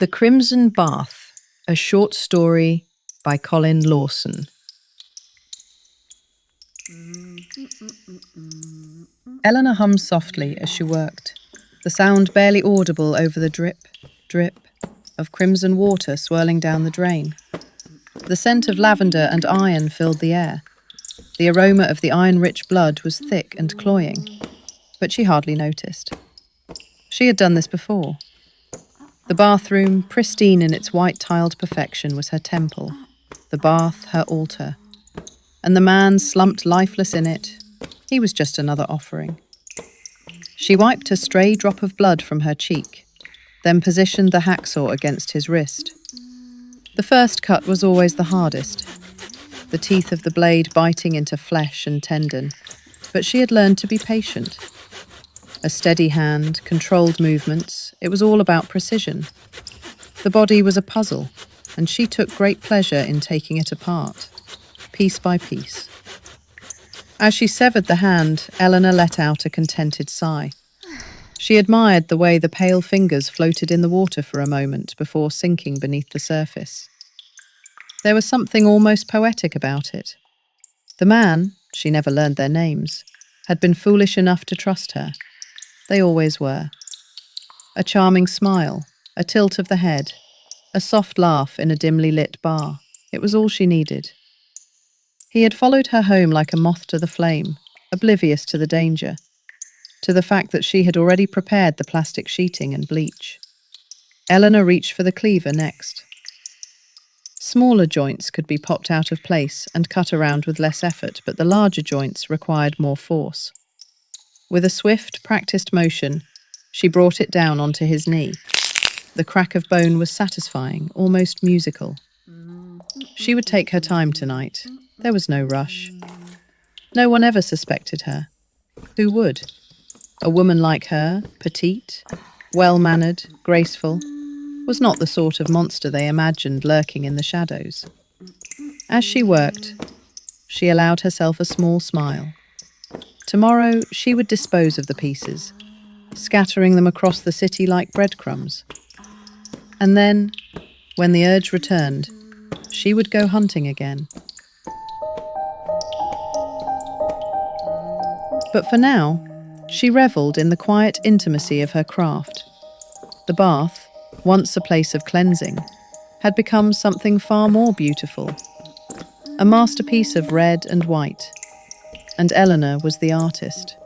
The Crimson Bath, a short story by Colin Lawson. Eleanor hummed softly as she worked, the sound barely audible over the drip, drip of crimson water swirling down the drain. The scent of lavender and iron filled the air. The aroma of the iron-rich blood was thick and cloying, but she hardly noticed. She had done this before. The bathroom, pristine in its white-tiled perfection, was her temple, the bath her altar. And the man slumped lifeless in it, he was just another offering. She wiped a stray drop of blood from her cheek, then positioned the hacksaw against his wrist. The first cut was always the hardest, the teeth of the blade biting into flesh and tendon, but she had learned to be patient. A steady hand, controlled movements, it was all about precision. The body was a puzzle, and she took great pleasure in taking it apart, piece by piece. As she severed the hand, Eleanor let out a contented sigh. She admired the way the pale fingers floated in the water for a moment before sinking beneath the surface. There was something almost poetic about it. The man, she never learned their names, had been foolish enough to trust her. They always were. A charming smile, a tilt of the head, a soft laugh in a dimly lit bar. It was all she needed. He had followed her home like a moth to the flame, oblivious to the danger, to the fact that she had already prepared the plastic sheeting and bleach. Eleanor reached for the cleaver next. Smaller joints could be popped out of place and cut around with less effort, but the larger joints required more force. With a swift, practiced motion, she brought it down onto his knee. The crack of bone was satisfying, almost musical. She would take her time tonight. There was no rush. No one ever suspected her. Who would? A woman like her, petite, well-mannered, graceful, was not the sort of monster they imagined lurking in the shadows. As she worked, she allowed herself a small smile. Tomorrow, she would dispose of the pieces, scattering them across the city like breadcrumbs. And then, when the urge returned, she would go hunting again. But for now, she revelled in the quiet intimacy of her craft. The bath, once a place of cleansing, had become something far more beautiful. A masterpiece of red and white. And Eleanor was the artist.